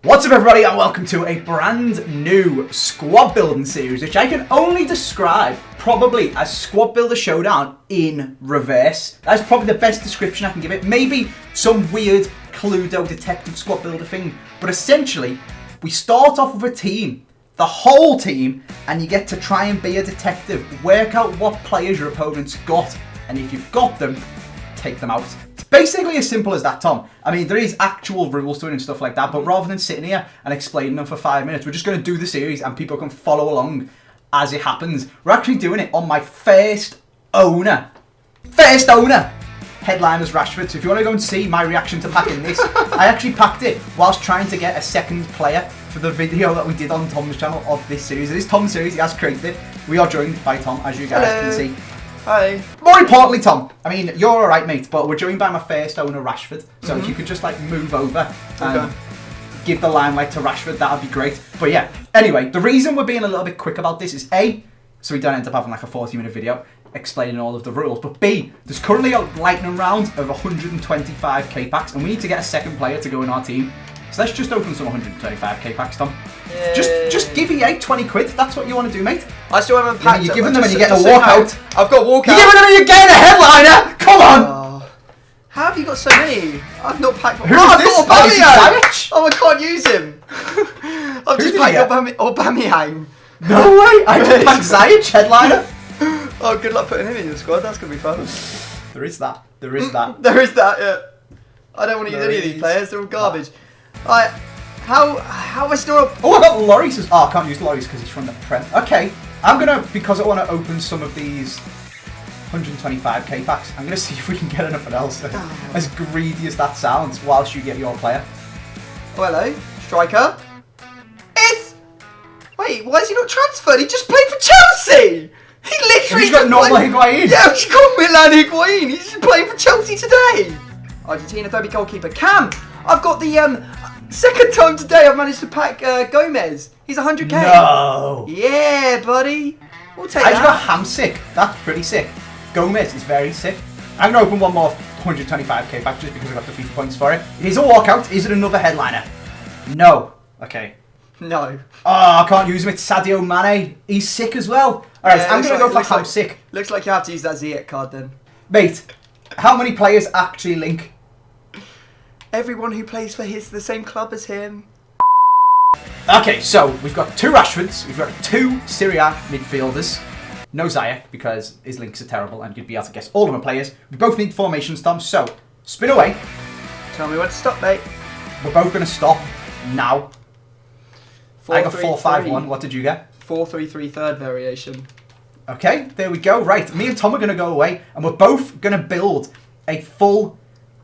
What's up everybody and welcome to a brand new squad building series which I can only describe probably as Squad Builder Showdown in reverse. That's probably the best description I can give it. Maybe some weird Cluedo detective squad builder thing. But essentially, we start off with a team, the whole team, and you get to try and be a detective. Work out what players your opponent's got, and if you've got them, take them out. It's basically as simple as that, Tom. I mean, there is actual rules to it and stuff like that, but rather than sitting here and explaining them for 5 minutes, we're just going to do the series and people can follow along as it happens. We're actually doing it on my first owner headliners Rashford. So if you want to go and see my reaction to packing this, I actually packed it whilst trying to get a second player for the video that we did on Tom's channel of this series. It is Tom's series, he has created it. We are joined by Tom, as you guys can see. Hi. More importantly, Tom, I mean, you're alright, mate, but we're joined by my first owner, Rashford. So if you could just, like, move over and give the limelight to Rashford, that would be great. But yeah, anyway, the reason we're being a little bit quick about this is A, so we don't end up having, like, a 40-minute video explaining all of the rules, but B, there's currently a lightning round of 125k packs, and we need to get a second player to go in our team. So let's just open some 125k packs, Tom. Yay. Just give EA 20 quid. That's what you want to do, mate. I still haven't packed You're it. giving them and you're getting a walkout. I've got a walkout. You're giving them and you're getting a headliner. Come on. Oh. How have you got so many? I've not packed. Who's I've this? got Oh, is it Aubameyang. Savage? Oh, I can't use him. I've just packed Aubameyang. No way. I just packed Ziyech headliner. Oh, good luck putting him in your squad. That's gonna be fun. There is that. There is that. There is that. Yeah. I don't want to use any of these players. They're all garbage. How am I still up? Oh, I got Lloris. Oh, I can't use Lloris because he's from the Prem. Okay, I'm gonna, because I want to open some of these 125k packs, I'm gonna see if we can get anything else. As greedy as that sounds, whilst you get your player. Oh, hello, striker. Wait, why is he not transferred? He just played for Chelsea. He literally. He's got normal Higuain. Yeah, he's got Milan Higuain. He's just playing for Chelsea today. Argentina 30 goalkeeper Cam. I've got the second time today I've managed to pack Gomez. He's 100k. No. Yeah, buddy. We'll take I that. just got Ham sick. That's pretty sick. Gomez is very sick. I'm gonna open one more 125k pack just because I got the FIFA points for it. It is a walkout. Is it another headliner? No. Okay. No. Oh, I can't use him. It's Sadio Mane. He's sick as well. Alright, Yeah, I'm going to go for Ham sick. Looks like you have to use that Ziyech card then. Mate, how many players actually link? Everyone who plays for the same club as him. Okay, so we've got two Rashfords. We've got two Serie A midfielders. No Ziyech because his links are terrible and you'd be able to guess all of my players. We both need formations, Tom. So, spin away. Tell me when to stop, mate. We're both going to stop now. 4, I got 3, 4-5-1. What did you get? 4-3-3 third variation. Okay, there we go. Right, me and Tom are going to go away, and we're both going to build a full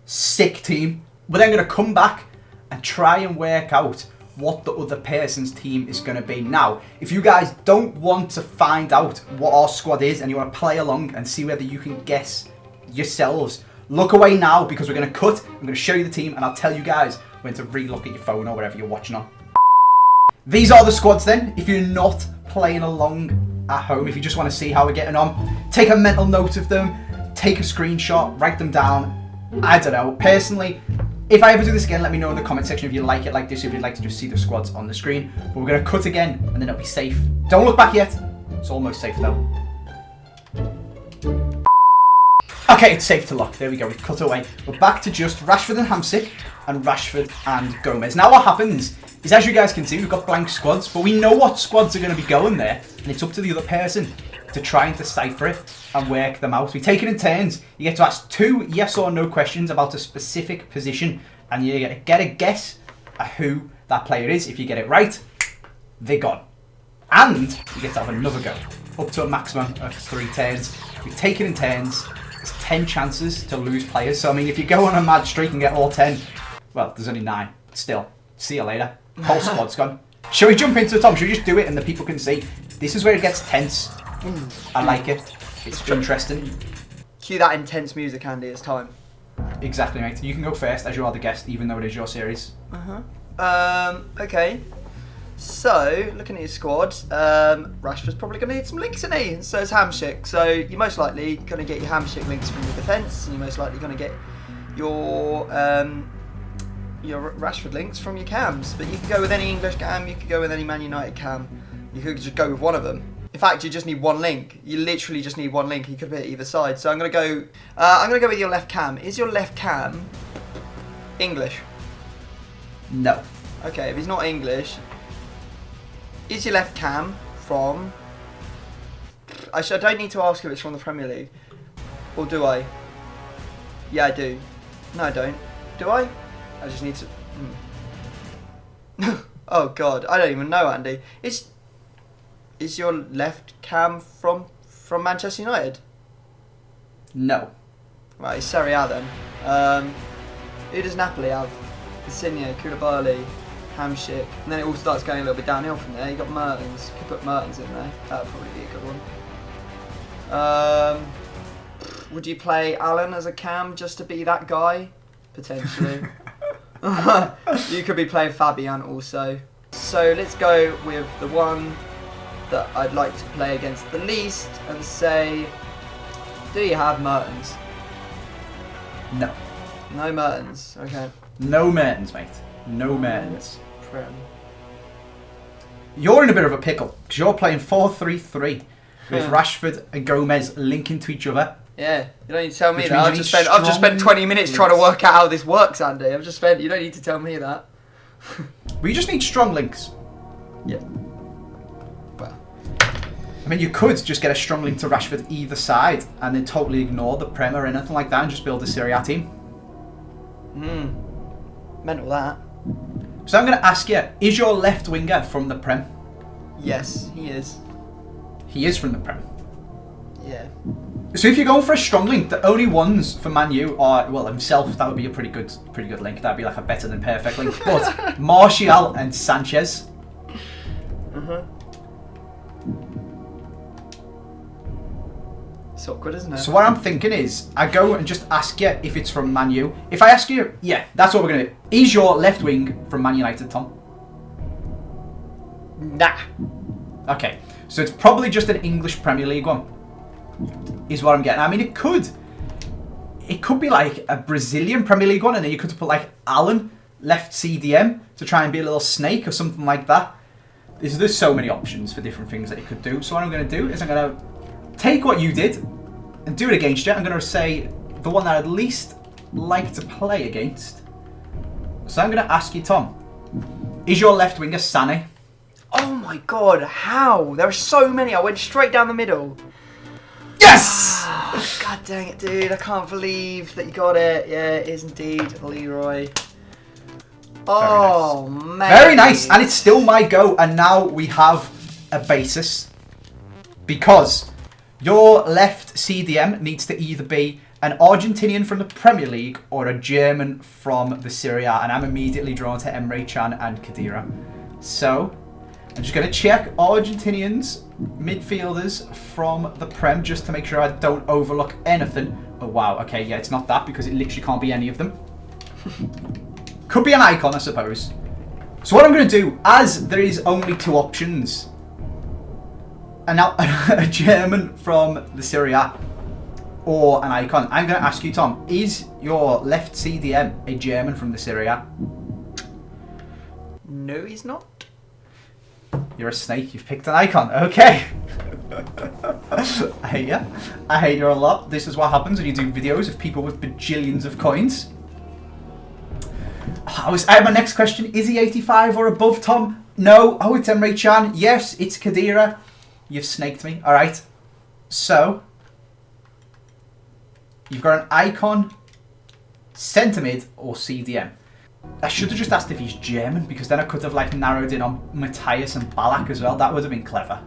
sick team. We're then going to come back and try and work out what the other person's team is going to be. Now, if you guys don't want to find out what our squad is and you want to play along and see whether you can guess yourselves, look away now because we're going to cut. I'm going to show you the team, and I'll tell you guys when to re-look at your phone or whatever you're watching on. These are the squads then. If you're not playing along at home, if you just want to see how we're getting on, take a mental note of them, take a screenshot, write them down. I don't know. Personally, if I ever do this again, let me know in the comment section if you like it like this, if you'd like to just see the squads on the screen. But we're going to cut again, and then it'll be safe. Don't look back yet. It's almost safe though. Okay, it's safe to look. There we go. We've cut away. We're back to just Rashford and Hamsik and Rashford and Gomez. Now what happens is, as you guys can see, we've got blank squads, but we know what squads are going to be going there, and it's up to the other person to try and decipher it and work them out. We take it in turns. You get to ask 2 yes or no questions about a specific position, and you get a guess at who that player is. If you get it right, they're gone. And you get to have another go, up to a maximum of 3 turns. We take it in turns. There's 10 chances to lose players. So, I mean, if you go on a mad streak and get all 10, well, there's only 9. Still, see you later. Whole squad's gone. Shall we jump into it, Tom? Should we just do it and the people can see? This is where it gets tense. I like it. It's interesting. Cue that intense music, Andy. It's time. Exactly, mate. You can go first as you are the guest, even though it is your series. Okay. So, looking at his squad, Rashford's probably going to need some links in it, and so is Hamsik. So, you're most likely going to get your Hamsik links from your defence, and you're most likely going to get your your Rashford links from your cams. But you could go with any English cam, you could go with any Man United cam. You could just go with one of them. In fact, you just need one link. You literally just need one link. You could put it either side. So I'm gonna go with your left cam. Is your left cam English? No. Okay, if he's not English, is your left cam from... I don't need to ask if it's from the Premier League. Or do I? Yeah, I do. No, I don't. Do I? I just need to... Oh, God. I don't even know, Andy. Is your left cam from Manchester United? No. Right, it's Serie A then. Who does Napoli have? Insigne, Koulibaly, Hamsik, and then it all starts going a little bit downhill from there. You got Mertens. You could put Mertens in there. That would probably be a good one. Would you play Alan as a cam just to be that guy? Potentially. You could be playing Fabian also. So let's go with the one that I'd like to play against the least and say, do you have Mertens? No. No Mertens. Okay. No Mertens, mate. No Mertens. Prem. You're in a bit of a pickle because you're playing 4-3-3 with Rashford and Gomez linking to each other. Yeah, you don't need to tell me Which that. means I've just spent 20 minutes trying to work out how this works, Andy. You don't need to tell me that. We just need strong links. Yeah. Well. I mean, you could just get a strong link to Rashford either side and then totally ignore the Prem or anything like that and just build a Serie A team. Mental that. So I'm going to ask you, is your left winger from the Prem? Yes, he is. He is from the Prem. Yeah. So if you're going for a strong link, the only ones for Man U are, well, himself, that would be a pretty good link. That'd be like a better than perfect link. But Martial and Sanchez. It's awkward, isn't it? So what I'm thinking is, I go and just ask you if it's from Man U. If I ask you, yeah, that's what we're going to do. Is your left wing from Man United, Tom? Nah. Okay, so it's probably just an English Premier League one, is what I'm getting. I mean, it could be like a Brazilian Premier League one, and then you could put like Alan, left CDM, to try and be a little snake or something like that. There's so many options for different things that you could do. So what I'm going to do is I'm going to take what you did and do it against you. I'm going to say the one that I'd least like to play against. So I'm going to ask you, Tom, is your left winger Sané? Oh my God, how? There are so many. I went straight down the middle. Yes! God dang it, dude. I can't believe that you got it. Yeah, it is indeed Leroy. Oh, man. Very nice. And it's still my go. And now we have a basis. Because your left CDM needs to either be an Argentinian from the Premier League or a German from the Serie A. And I'm immediately drawn to Emre Can and Khedira. So I'm just going to check Argentinians, midfielders from the Prem, just to make sure I don't overlook anything. Oh, wow. Okay, yeah, it's not that because it literally can't be any of them. Could be an icon, I suppose. So what I'm going to do, as there is only two options, and now a German from the Serie A or an icon, I'm going to ask you, Tom, is your left CDM a German from the Serie A? No, he's not. You're a snake. You've picked an icon. Okay. I hate you. I hate you a lot. This is what happens when you do videos of people with bajillions of coins. I have my next question. Is he 85 or above, Tom? No. Oh, it's Emre Can. Yes, it's Khedira. You've snaked me. All right. So, you've got an icon, centre mid, or CDM. I should have just asked if he's German, because then I could have like narrowed in on Matthias and Ballack as well. That would have been clever.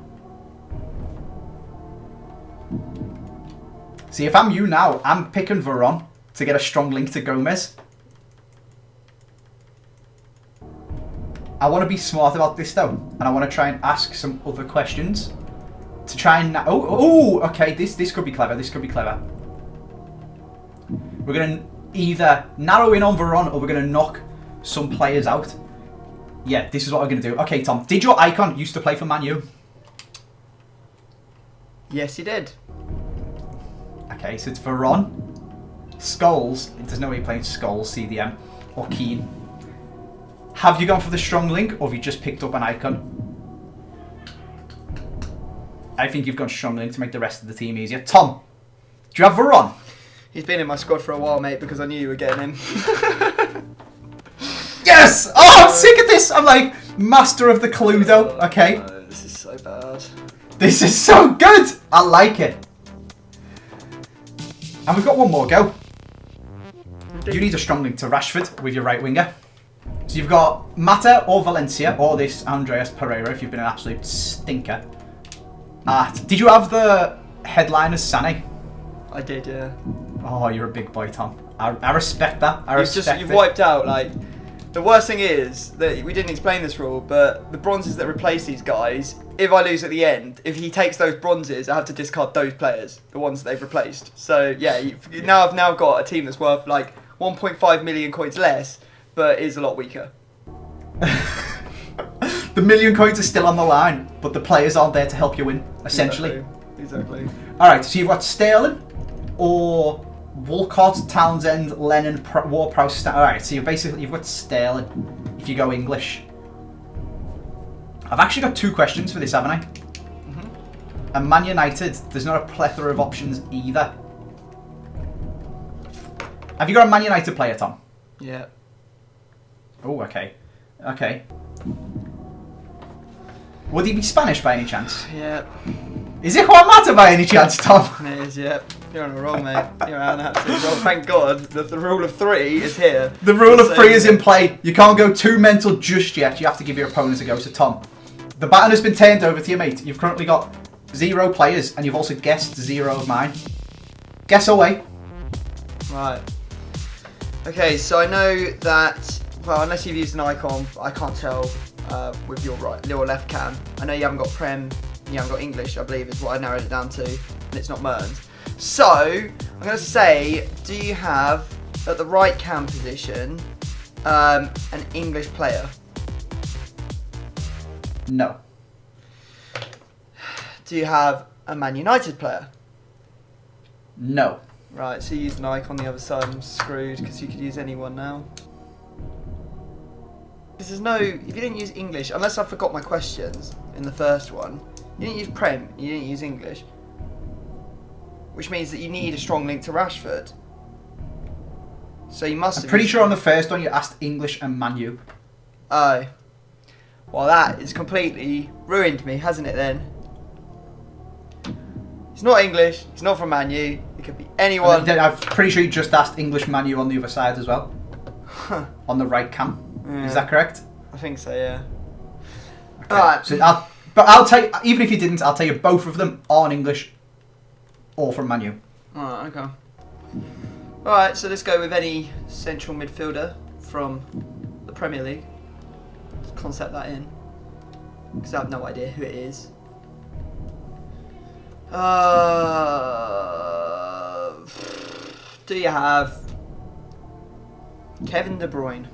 See, if I'm you now, I'm picking Veron to get a strong link to Gomez. I want to be smart about this though, and I want to try and ask some other questions to try and... okay, this could be clever. This could be clever. We're going to either narrow in on Veron or we're going to knock some players out. Yeah, this is what we're going to do. Okay, Tom, did your icon used to play for Man U? Yes, he did. Okay, so it's Veron, Scholes. There's no way you're playing Scholes, CDM, or Keane. Have you gone for the strong link, or have you just picked up an icon? I think you've gone strong link to make the rest of the team easier. Tom, do you have Varane? He's been in my squad for a while, mate, because I knew you were getting him. Yes! Oh, I'm sick of this! I'm like, master of the Cluedo. Okay. No, this is so bad. This is so good! I like it. And we've got one more go. You need a strong link to Rashford with your right winger. So you've got Mata or Valencia, or this Andreas Pereira if you've been an absolute stinker. Did you have the headline as Sané? I did, yeah. Oh, you're a big boy, Tom. I respect that. You've wiped out, like... The worst thing is that we didn't explain this rule, but the bronzes that replace these guys, if I lose at the end, if he takes those bronzes, I have to discard those players, the ones that they've replaced. So yeah, I've now got a team that's worth like 1.5 million coins less, but is a lot weaker. The million coins are still on the line, but the players aren't there to help you win, essentially. Exactly. All right, so you've got Sterling or Walcott, Townsend, Lennon, Ward-Prowse. All right, so you've got Sterling if you go English. I've actually got two questions for this, haven't I? Mm-hmm. And Man United, there's not a plethora of options either. Have you got a Man United player, Tom? Yeah. Oh, okay. Okay. Would he be Spanish by any chance? Yeah. Is it Juan Mata by any chance, Tom? It is, yeah. You're on a roll, mate. You're on an absolute roll. Thank God that the rule of three is here. The rule of three is in play. You can't go too mental just yet. You have to give your opponent a go. So, Tom, the baton has been turned over to you, mate. You've currently got 0 players, and you've also guessed 0 of mine. Guess away. Right. Okay, so I know that, well, unless you've used an icon, I can't tell with your left cam. I know you haven't got Prem, you haven't got English, I believe is what I narrowed it down to, and it's not Mearns. So, I'm going to say, do you have, at the right cam position, an English player? No. Do you have a Man United player? No. Right, so you used an icon on the other side. I'm screwed because you could use anyone now. Because there's no... If you didn't use English, unless I forgot my questions in the first one, you didn't use Prem, you didn't use English. Which means that you need a strong link to Rashford. So you must have... I'm pretty sure on the first one you asked English and Man U. Oh. Well, that has completely ruined me, hasn't it then? He's not English, he's not from Man U, it could be anyone. I'm pretty sure you just asked English Man U on the other side as well. On the right cam. Yeah. Is that correct? I think so, yeah. Okay. Alright. So I'll tell you, even if you didn't, I'll tell you both of them are in English or from Man U. Alright, okay. Alright, so let's go with any central midfielder from the Premier League. Let's concept that in. Because I have no idea who it is. Do you have Kevin De Bruyne?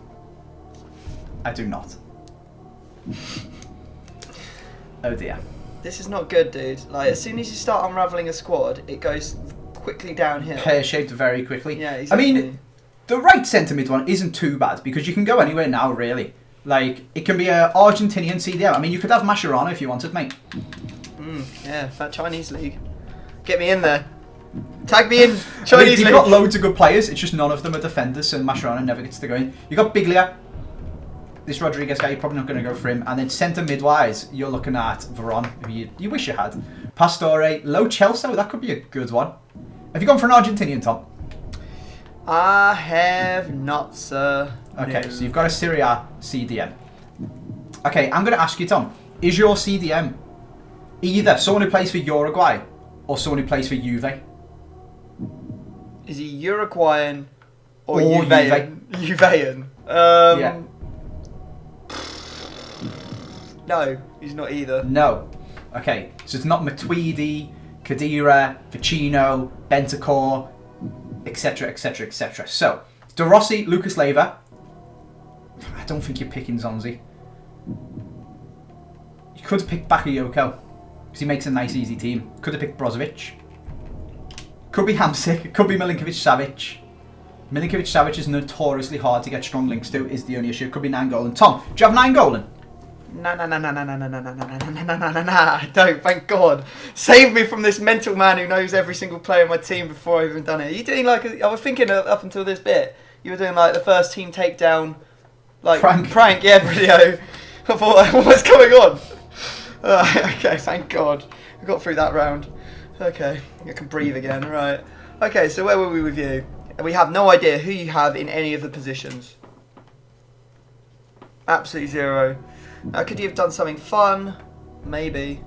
I do not. Oh dear. This is not good, dude. Like, as soon as you start unravelling a squad, it goes quickly downhill. Pear-shaped very quickly. Yeah, exactly. I mean, the right centre mid one isn't too bad because you can go anywhere now, really. Like, it can be an Argentinian CDM. I mean, you could have Mascherano if you wanted, mate. Yeah, that Chinese league. Get me in there. Tag me in Chinese league. You've got loads of good players. It's just none of them are defenders, so Mascherano never gets to go in. You got Biglia. This Rodriguez guy, you're probably not going to go for him. And then centre mid-wise, you're looking at Varane, who you wish you had. Pastore, Lo Celso, that could be a good one. Have you gone for an Argentinian, Tom? I have not, sir. Okay, no. so you've got a Serie A CDM. Okay, I'm going to ask you, Tom, is your CDM either someone who plays for Uruguay or someone who plays for Juve? Is he Uruguayan or Or Juvean? Juvean. Yeah. No, he's not either. No. Okay, so it's not Matuidi, Khedira, Ficino, Bentancur, etc, etc, etc. So, De Rossi, Lucas Leiva. I don't think you're picking Zonzi. You could pick Bakayoko, because he makes a nice, easy team. Could have picked Brozovic. Could be Hamsik. Could be Milinkovic-Savic. Milinkovic-Savic is notoriously hard to get strong links to, is the only issue. It could be Nainggolan. Tom, do you have Nainggolan? Nah, don't, thank God. Save me from this mental man who knows every single player in my team before I've even done it. Are you doing like, I was thinking up until this bit, you were doing like the first team takedown, like prank video. I thought, what's going on? Okay, thank God. We got through that round. Okay, I can breathe again, right. Okay, so where were we with you? We have no idea who you have in any of the positions. Absolutely zero. Could you have done something fun? Maybe.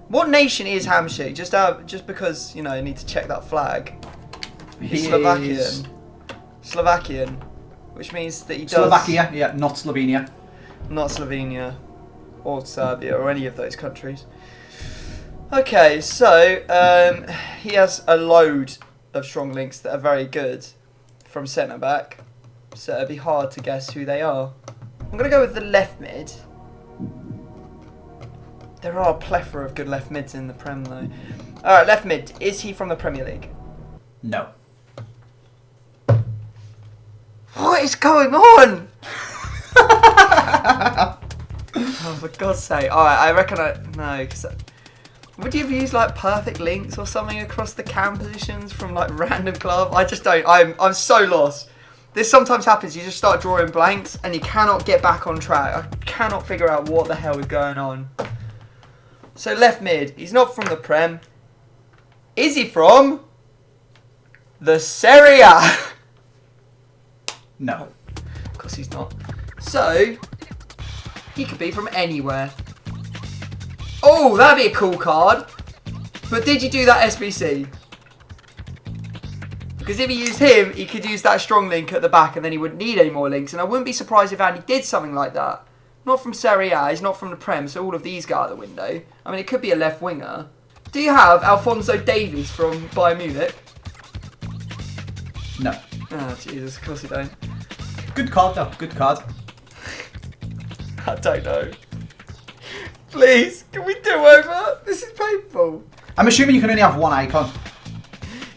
What nation is Hamsik? Just because, you know, you need to check that flag. He's Slovakian. Slovakian. Which means that he does... Slovakia, yeah, not Slovenia. Not Slovenia. Or Serbia, or any of those countries. Okay, so he has a load of strong links that are very good from centre-back. So it'd be hard to guess who they are. I'm going to go with the left mid. There are a plethora of good left mids in the Prem, though. Alright, left mid. Is he from the Premier League? No. What is going on? Oh, for God's sake. Alright, I reckon no, because... Would you have used, like, perfect links or something across the cam positions from, like, random club? I just don't. I'm so lost. This sometimes happens. You just start drawing blanks and you cannot get back on track. I cannot figure out what the hell is going on. So left mid, he's not from the Prem. Is he from the Serie A? No. Of course he's not. So, he could be from anywhere. Oh, that'd be a cool card. But did you do that SBC? Because if he used him, he could use that strong link at the back and then he wouldn't need any more links. And I wouldn't be surprised if Andy did something like that. Not from Serie A, he's not from the Prem, so all of these go out the window. I mean, it could be a left winger. Do you have Alphonso Davies from Bayern Munich? No. Oh, Jesus, of course you don't. Good card, though. Good card. I don't know. Please, can we do over? This is painful. I'm assuming you can only have one icon.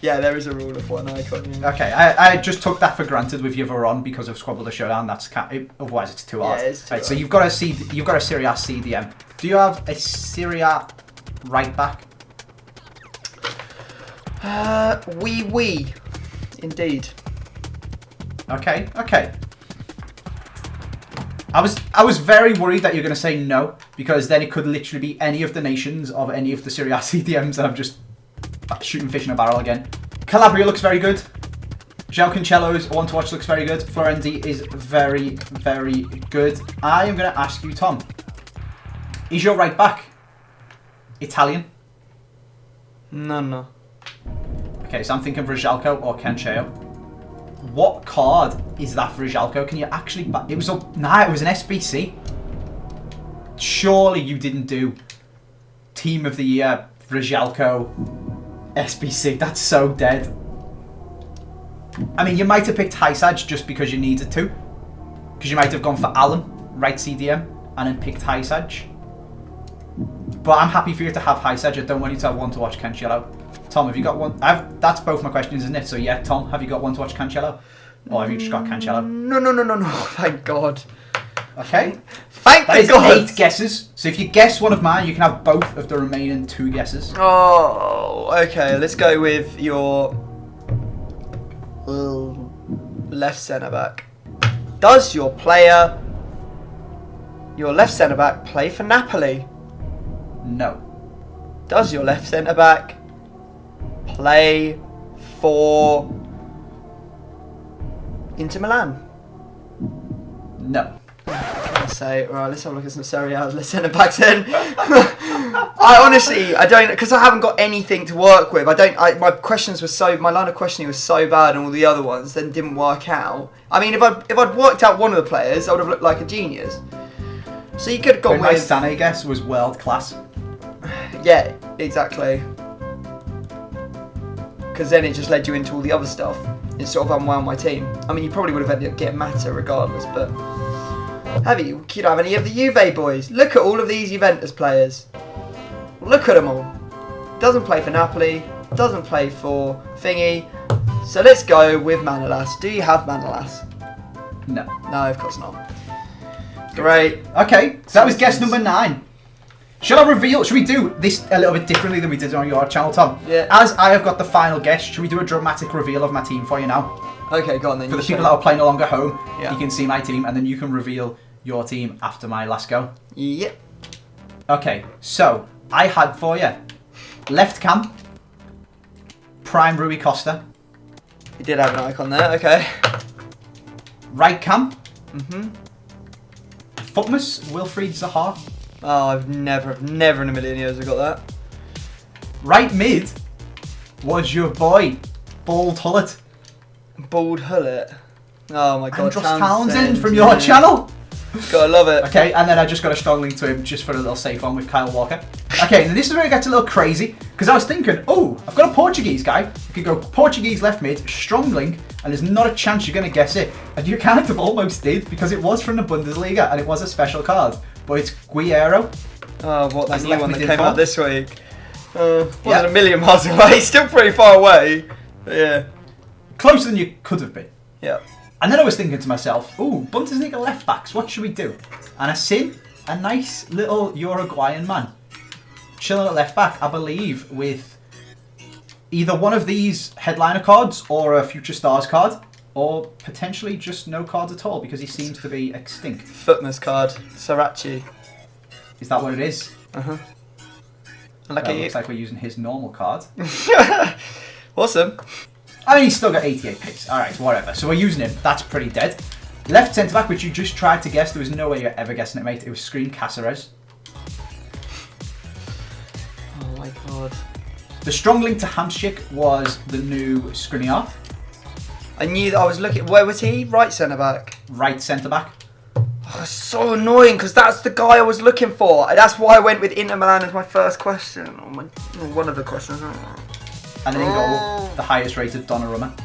Yeah, there is a rule of one icon. Yeah. Okay, I just took that for granted with your Veron because of Squabble the Showdown. Otherwise, it's too hard. Yeah, it's too hard. So you've got a Serie A CDM. Do you have a Serie A right back? Oui, indeed. Okay. I was very worried that you're going to say no because then it could literally be any of the nations of any of the Serie A CDMs and I'm just shooting fish in a barrel again. Calabria looks very good. João Cancelo's One to Watch looks very good. Florendi is very, very good. I am going to ask you, Tom. Is your right back Italian? No. Okay, so I'm thinking Vrzelko or Cancelo. What card is that for Vrzelko? Can you actually... it was an SBC. Surely you didn't do Team of the Year Vrzelko SBC. That's so dead. I mean, you might have picked Hysaj just because you needed to. Because you might have gone for Alan, right CDM, and then picked Hysaj. But I'm happy for you to have Hysaj. I don't want you to have One to Watch Cancelo. Tom, have you got one? That's both my questions, isn't it? So yeah, Tom, have you got One to Watch Cancelo? Or have you just got Cancelo? No. Thank God. Okay. Thank That is God. 8 guesses. So if you guess one of mine, you can have both of the remaining 2 guesses. Oh, okay. Let's go with your left centre back. Does your left centre back play for Napoli? No. Does your left centre back play for Inter Milan? No. Say, right, let's have a look at some Serie A centre backs then. I don't, because I haven't got anything to work with. My line of questioning was so bad, and all the other ones then didn't work out. I mean, if I'd worked out one of the players, I would have looked like a genius. So you could have gone my with. Sané guess was world class. Yeah, exactly. Because then it just led you into all the other stuff. It sort of unwound my team. I mean, you probably would have ended up getting Mata regardless, but you don't have any of the Juve boys. Look at all of these Juventus players. Look at them all. Doesn't play for Napoli. Doesn't play for Thingy. So let's go with Manolas. Do you have Manolas? No. No, of course not. Great. Okay, so that was guess number 9. Should I reveal? Should we do this a little bit differently than we did on your channel, Tom? Yeah. As I have got the final guess, should we do a dramatic reveal of my team for you now? Okay, go on then. For the people that are playing along at home, Yeah. you can see my team, and then you can reveal your team after my last go. Yep. Okay, so I had for you left cam, Prime Rui Costa. You did have an icon there. Okay. Right cam, Mhm. Footmas, Wilfried Zaha. Oh, I've never in a million years have got that. Right mid was your boy, Bald Hullet. Bald Hullet. Oh my god. Andros Townsend from your yeah. channel. Gotta love it. Okay, and then I just got a strong link to him just for a little safe one with Kyle Walker. Okay, and this is where it gets a little crazy, because I was thinking, oh, I've got a Portuguese guy. You could go Portuguese left mid, strong link, and there's not a chance you're going to guess it. And you kind of almost did, because it was from the Bundesliga, and it was a special card. But it's Guerrero. Oh, what, that He's new left one mid that came info. out this week. Wasn't Yeah. a million miles away. Still pretty far away. But yeah. Closer than you could have been. Yeah. And then I was thinking to myself, ooh, Bundesliga left backs, what should we do? And I seen a nice little Uruguayan man chilling at left back, I believe, with either one of these headliner cards or a Future Stars card, or potentially just no cards at all because he seems to be extinct. Footmas card. Sarachi. Is that what it is? Uh-huh. Well, Lucky it you. looks like we're using his normal card. Awesome. I mean, he's still got 88 pace. Alright, whatever. So we're using him. That's pretty dead. Left centre back, which you just tried to guess. There was no way you're ever guessing it, mate. It was Screen Cáceres. Oh my god. The strong link to Hamsik was the new Skriniar. I knew that I was looking. Where was he? Right centre back. Right centre back. Oh, it's so annoying because that's the guy I was looking for. And that's why I went with Inter Milan as my first question. One of the questions. And then in goal, the highest rated Donnarumma.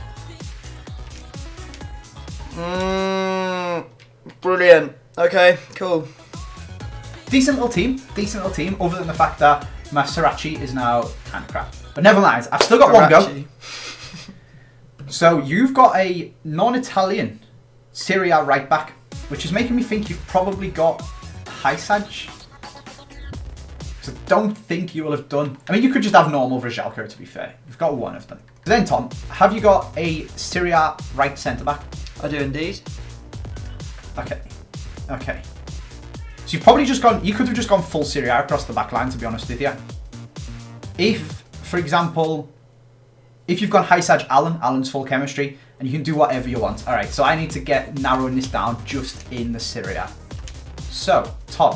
Brilliant. Okay, cool. Decent little team. Decent little team, other than the fact that Masarachi is now kind of crap. But never mind, I've still got one go. So you've got a non-Italian Serie A right back, which is making me think you've probably got Haisaj. So I don't think you will have done. I mean, you could just have normal Vrzelko, to be fair. You've got one of them. Then, Tom, have you got a Serie A right centre back? I do indeed. Okay. Okay. So you've probably just gone. You could have just gone full Serie A across the back line, to be honest with you. If, for example, if you've gone Haisaj Allen's full chemistry, and you can do whatever you want. All right. So I need to get narrowing this down just in the Serie A. So, Tom,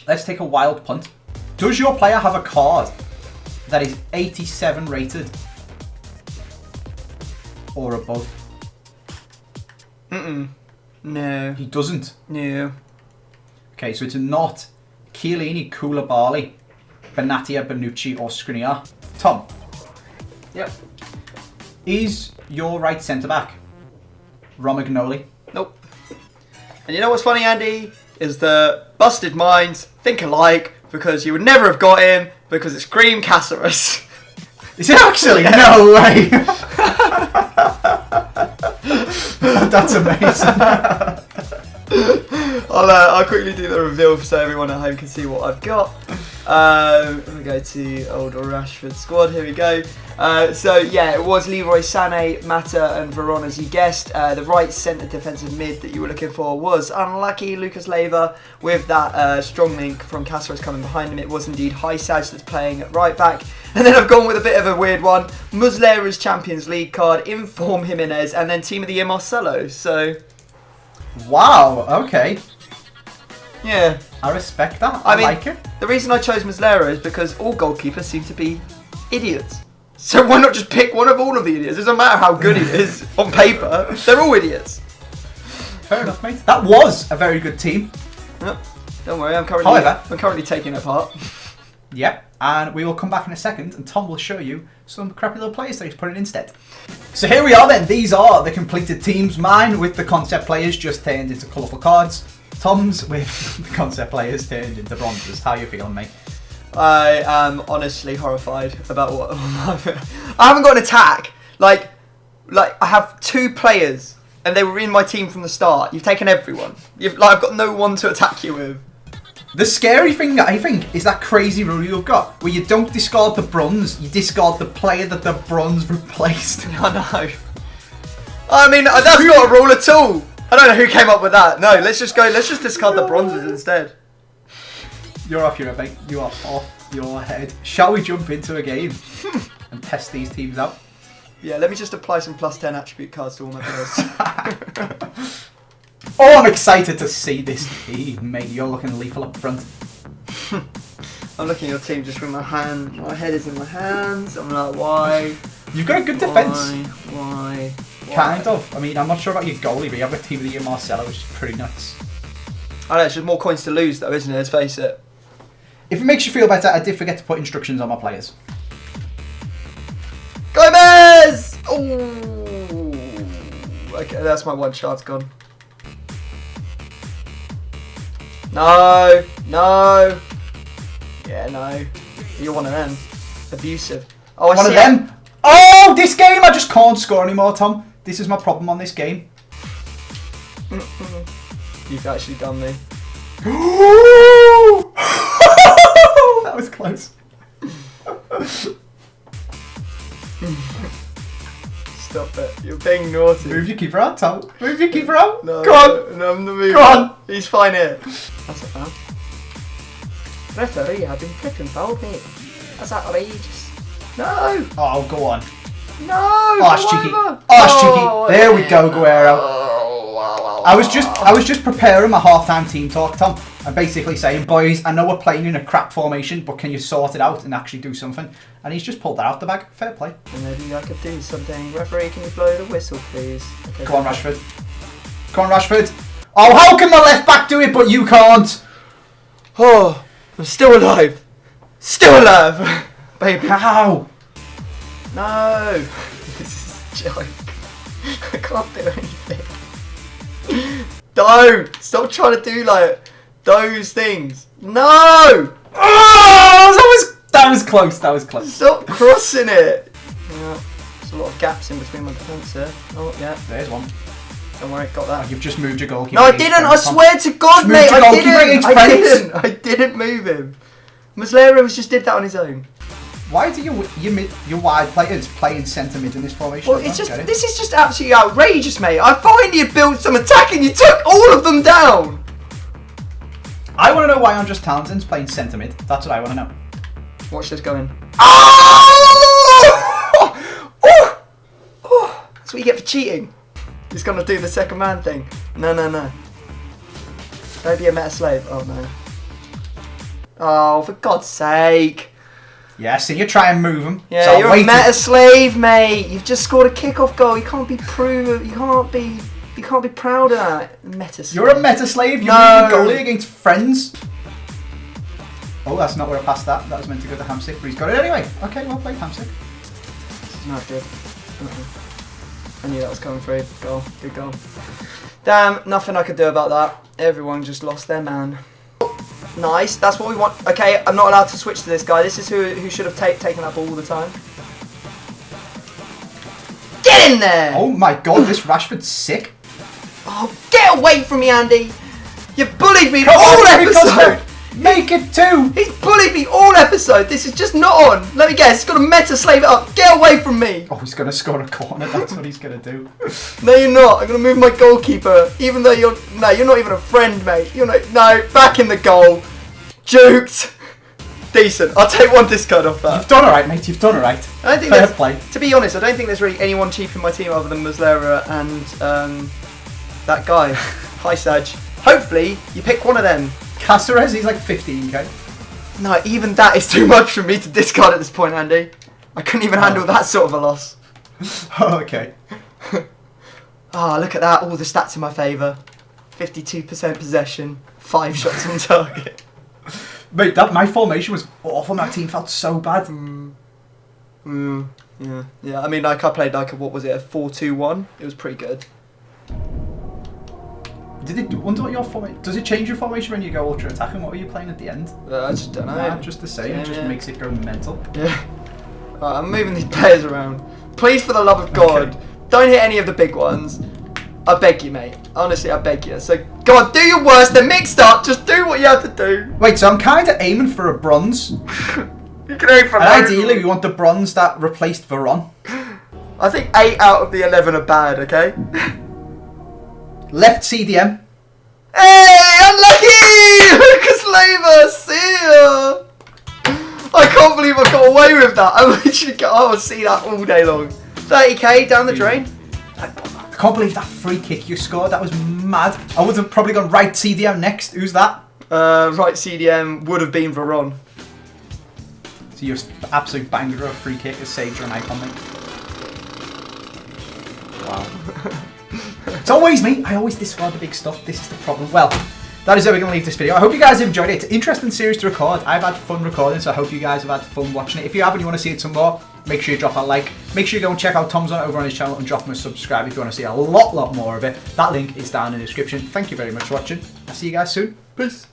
let's take a wild punt. Does your player have a card that is 87 rated or above? No. He doesn't. No. Okay, so it's not Chiellini, Koulibaly, Benatia, Bonucci, or Skriniar. Tom. Yep. Is your right centre back Romagnoli? Nope. And you know what's funny, Andy? Is that busted minds think alike because you would never have got him because it's Scream Cáceres. Is it actually? No way! That's amazing. I'll quickly do the reveal so everyone at home can see what I've got. Let me go to old Rashford squad. Here we go. So yeah, it was Leroy Sané, Mata, and Veron, as you guessed. The right centre defensive mid that you were looking for was unlucky Lucas Leiva with that strong link from Cáceres coming behind him. It was indeed Haisaj that's playing at right back. And then I've gone with a bit of a weird one. Muslera's Champions League card, Inform Jimenez, and then Team of the Year Marcelo. So Wow, okay. yeah. I respect that. I like it. The reason I chose Muslera is because all goalkeepers seem to be idiots. So why not just pick one of all of the idiots? It doesn't matter how good he is on paper. They're all idiots. Fair enough, mate. That was a very good team. Yep. Don't worry, I'm currently taking it apart. Yep. And we will come back in a second and Tom will show you some crappy little players that he's put in instead. So here we are then. These are the completed teams. Mine with the concept players just turned into colourful cards. Tom's with the concept players turned into bronzes. How you feeling, mate? I am honestly horrified about what I haven't got an attack. Like I have 2 players, and they were in my team from the start. You've taken everyone. I've got no one to attack you with. The scary thing, I think, is that crazy rule you've got, where you don't discard the bronze, you discard the player that the bronze replaced. I know. I mean, that's not a rule at all. I don't know who came up with that. No, let's just discard the bronzes instead. You're off your head, mate. You are off your head. Shall we jump into a game and test these teams out? Yeah, let me just apply some +10 attribute cards to all my players. Oh, I'm excited to see this team, mate. You're looking lethal up front. I'm looking at your team just with my hand. My head is in my hands. I'm like, why? You've got a good defence. Why? Kind of. I mean, I'm not sure about your goalie, but you have a team of the year Marcelo, which is pretty nuts. I know, it's just more coins to lose though, isn't it? Let's face it. If it makes you feel better, I did forget to put instructions on my players. Gomez! Oh, okay, that's my one shot's gone. No. Yeah, no. You're one of them. Abusive. Oh, I see. One of them? Oh, this game I just can't score anymore, Tom. This is my problem on this game. You've actually done me. That was close. Stop it. You're being naughty. Move your keeper out, Tom. Move your keeper out. No, Go on. No, I'm the mover. Go on. He's fine here. That's a foul. Referee, I've been flipping foul, mate. That's outrageous. No. Oh, go on. No. Oh, it's cheeky. Oh, it's cheeky. There we go, Guerrero. I was just preparing my half-time team talk, Tom, and basically saying, boys, I know we're playing in a crap formation, but can you sort it out and actually do something? And he's just pulled that out the bag. Fair play. And maybe I could do something. Referee, can you blow the whistle, please? Okay, Come on, Rashford. Come on, Rashford. Oh, how can the left back do it, but you can't? Oh, I'm still alive. Still alive. Baby. How? No. This is a joke. I can't do anything. Don't! Stop trying to do like those things. No! Oh, that was close. That was close. Stop crossing it. Yeah, there's a lot of gaps in between my defence here. Oh yeah, There's one. don't worry, got that. Oh, you've just moved your goalkeeper. No, I didn't. I swear to God, Just mate, moved your I goalkeeper didn't. against I friends. didn't. I didn't move him. Muslera just did that on his own. Why do your wide players play in centre mid in this formation? Well, this is just absolutely outrageous, mate. I finally had built some attack and you took all of them down. I want to know why Andres Townsend's playing centre mid. That's what I want to know. Watch this going. Oh! Oh! Oh! That's what you get for cheating. He's gonna do the second man thing. No. Don't be a meta slave. Oh no. Oh, for God's sake. Yeah, so you try and move him. Yeah, so you're a meta slave, mate. You've just scored a kickoff goal. You can't be You can't be proud of that. Meta slave. You're a meta slave. You're moving goalie against friends. Oh, that's not where I passed that. That was meant to go to Hamsik, but he's got it anyway. Okay, well played, Hamsik. Not good. I knew that was coming through. Goal. Good goal. Damn, nothing I could do about that. Everyone just lost their man. Nice, that's what we want. Okay, I'm not allowed to switch to this guy. This is who should have taken that ball all the time. Get in there! Oh my God, this Rashford's sick. Oh, get away from me, Andy! You've bullied me all episode! Make it 2! He's bullied me all episode! This is just not on! Let me guess, he's got to meta slave it up! Get away from me! Oh, he's going to score a corner, that's what he's going to do. No, you're not. I'm going to move my goalkeeper. Even though you're not even a friend, mate. No, back in the goal. Juked. Decent. I'll take one discard off that. You've done alright, mate, you've done alright. Fair play. To be honest, I don't think there's really anyone cheap in my team other than Muslera and that guy. Hi, Saj. Hopefully, you pick one of them. Caceres, he's like 15k. No, even that is too much for me to discard at this point, Andy. I couldn't even handle that sort of a loss. Oh, okay. Ah, look at that. All the stats in my favour. 52% possession. 5 shots on target. Mate, my formation was awful. My team felt so bad. Yeah. I mean, I played a 4-2-1. It was pretty good. Wonder what your formation... Does it change your formation when you go ultra attacking? What were you playing at the end? I just don't know. Nah, just the same. It just makes it go mental. Yeah. Right, I'm moving these players around. Please, for the love of God, don't hit any of the big ones. I beg you, mate. Honestly, I beg you. So, go on, do your worst. They're mixed up. Just do what you have to do. Wait, so I'm kind of aiming for a bronze. You can aim for And ideally, we want the bronze that replaced Veron. I think 8 out of the 11 are bad, okay? Left CDM. Hey, unlucky! Lucas Leiva, see ya! I can't believe I got away with that. I would see that all day long. 30k down the drain. I can't believe that free kick you scored. That was mad. I would have probably gone right CDM next. Who's that? Right CDM would have been Veron. So you're absolute banger of a free kick as Sage or an icon, mate. Wow. It's always me. I always discard the big stuff. This is the problem. Well, that is how we're going to leave this video. I hope you guys have enjoyed it. It's an interesting series to record. I've had fun recording, so I hope you guys have had fun watching it. If you have and you want to see it some more, make sure you drop a like. Make sure you go and check out Tom's over on his channel and drop him a subscribe if you want to see a lot more of it. That link is down in the description. Thank you very much for watching. I'll see you guys soon. Peace.